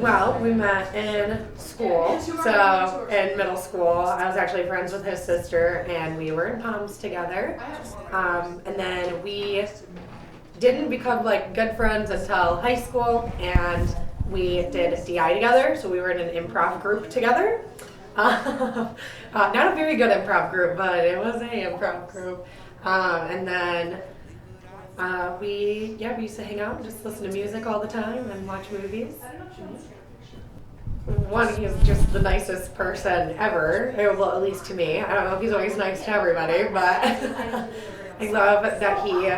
Well, we met in school. So in middle school, I was actually friends with his sister, and we were in Palms together. And then we didn't become like good friends until high school, and we did DI together. So we were in an improv group together. Not a very good improv group, but it was a improv group. And then we used to hang out and just listen to music all the time and watch movies. One, he's just the nicest person ever. Well, at least to me. I don't know if he's always nice to everybody, but I love that he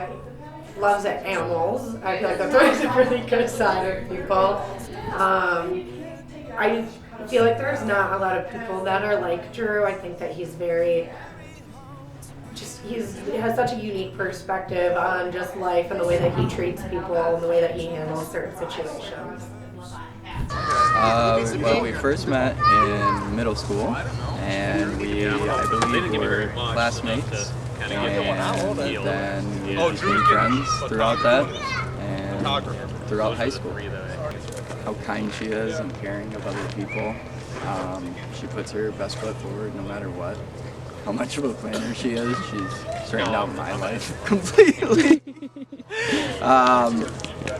loves animals. I feel like that's always a really good side of people. I feel like there's not a lot of people that are like Drew. I think that he's very he has such a unique perspective on just life and the way that he treats people and the way that he handles certain situations. Well, we first met in middle school, and I believe, were classmates, and then we became friends throughout that, and throughout high school. How kind she is and caring of other people. She puts her best foot forward no matter what. How much of a planner she is. She's straightened out my life completely.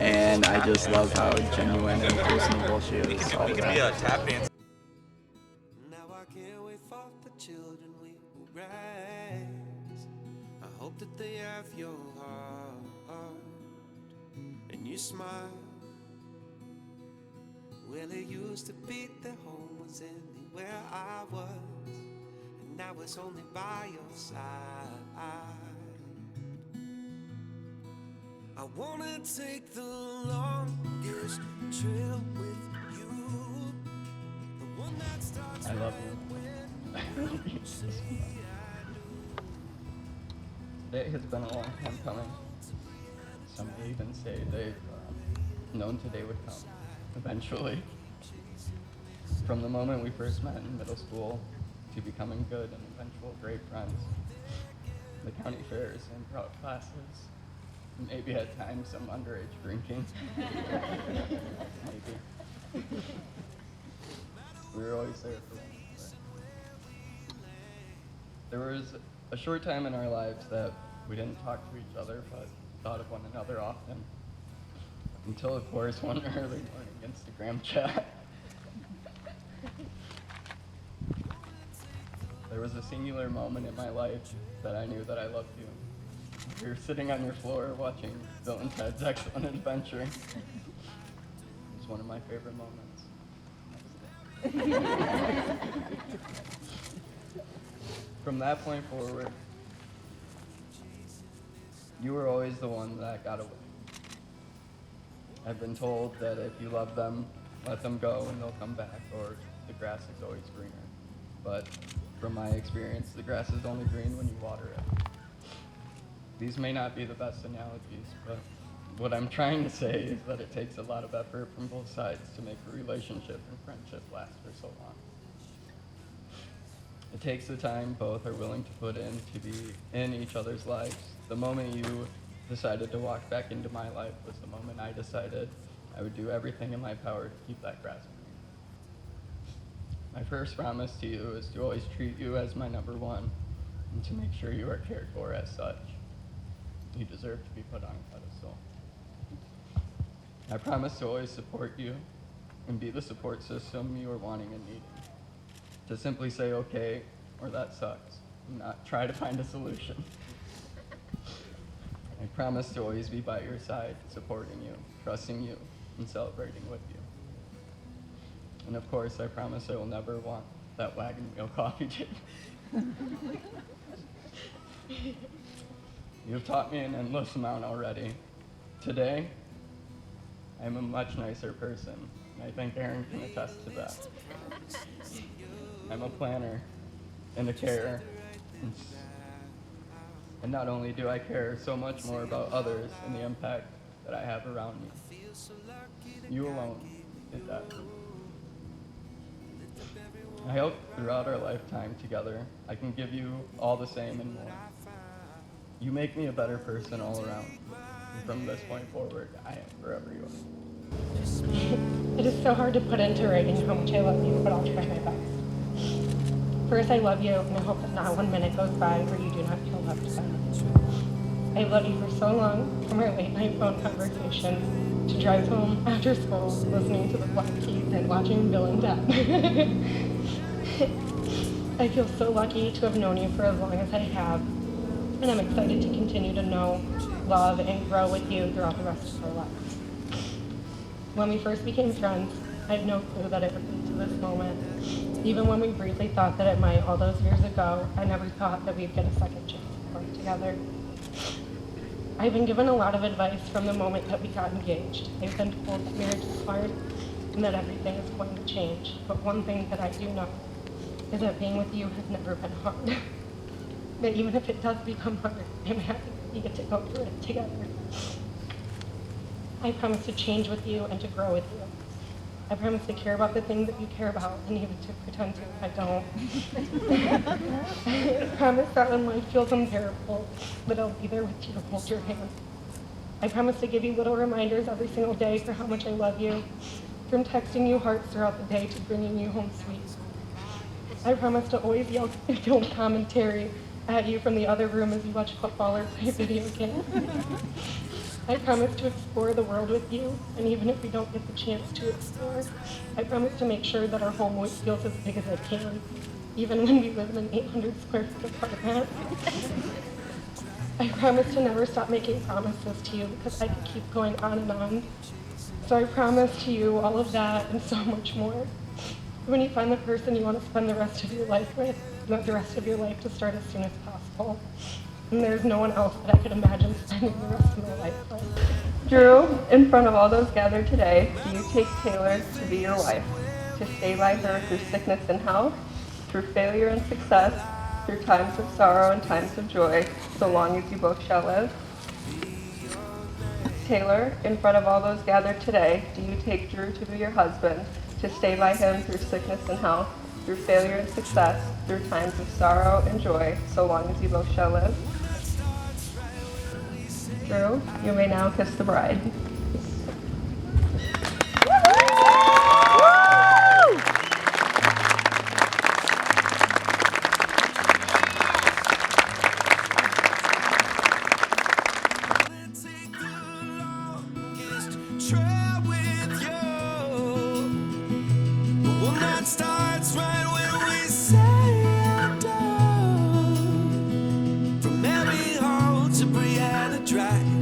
And I just love how genuine and personable she is all the time. Now I can't wait for the children we will raise. I hope that they have your heart and you smile. Well, it used to be their home was anywhere I was, and now it's only by your side. I wanna take the longest trail with you, the one that starts. I love you. Today has been a long time coming. Some may even say they've known today would come eventually. From the moment we first met in middle school to becoming good and eventual great friends, the county fairs and proud classes, maybe at times some underage drinking. Maybe. We were always there for one another. There was a short time in our lives that we didn't talk to each other, but thought of one another often. Until, of course, one early morning Instagram chat. There was a singular moment in my life that I knew that I loved you. We were sitting on your floor watching Bill and Ted's Excellent Adventure. It was one of my favorite moments. From that point forward, you were always the one that got away. I've been told that if you love them, let them go and they'll come back, or the grass is always greener. But from my experience, the grass is only green when you water it. These may not be the best analogies, but what I'm trying to say is that it takes a lot of effort from both sides to make a relationship and friendship last for so long. It takes the time both are willing to put in to be in each other's lives. The moment you decided to walk back into my life was the moment I decided I would do everything in my power to keep that grass green. My first promise to you is to always treat you as my number one and to make sure you are cared for as such. You deserve to be put on a pedestal. I promise to always support you and be the support system you are wanting and needing. To simply say okay or that sucks and not try to find a solution. I promise to always be by your side, supporting you, trusting you, and celebrating with you. And of course, I promise I will never want that wagon wheel coffee table. You have taught me an endless amount already. Today, I am a much nicer person, and I think Aaron can attest to that. I'm a planner and a carer. And not only do I care so much more about others and the impact that I have around me, you alone did that. I hope throughout our lifetime together, I can give you all the same and more. You make me a better person all around. And from this point forward, I am forever yours. It is so hard to put into writing how much I love you, but I'll try my best. First, I love you, and I hope that not 1 minute goes by where you do not feel loved by me. I've loved you for so long, from our late night phone conversations to drives home after school, listening to the Black Keys and watching Bill and Ted. I feel so lucky to have known you for as long as I have, and I'm excited to continue to know, love, and grow with you throughout the rest of our lives. When we first became friends, I had no clue that it would lead to this moment. Even when we briefly thought that it might all those years ago, I never thought that we'd get a second chance to work together. I've been given a lot of advice from the moment that we got engaged. I've been told that marriage is hard and that everything is going to change. But one thing that I do know is that being with you has never been hard. That even if it does become hard, I'm happy that we get to go through it together. I promise to change with you and to grow with you. I promise to care about the things that you care about and even to pretend to if I don't. I promise that when life feels unbearable, that I'll be there with you to hold your hand. I promise to give you little reminders every single day for how much I love you, from texting you hearts throughout the day to bringing you home sweet. I promise to always yell film commentary at you from the other room as you watch football or play video games. I promise to explore the world with you, and even if we don't get the chance to explore, I promise to make sure that our home always feels as big as I can, even when we live in an 800 square foot apartment. I promise to never stop making promises to you because I could keep going on and on. So I promise to you all of that and so much more. When you find the person you want to spend the rest of your life with, you want the rest of your life to start as soon as possible. And there's no one else that I could imagine spending the rest of my life with. Drew, in front of all those gathered today, do you take Taylor to be your wife, to stay by her through sickness and health, through failure and success, through times of sorrow and times of joy, so long as you both shall live? Taylor, in front of all those gathered today, do you take Drew to be your husband, to stay by him through sickness and health, through failure and success, through times of sorrow and joy, so long as you both shall live? Drew, you may now kiss the bride. Try with you, but one night starts right when we say I do. From Mary Hall to Brianna Drive,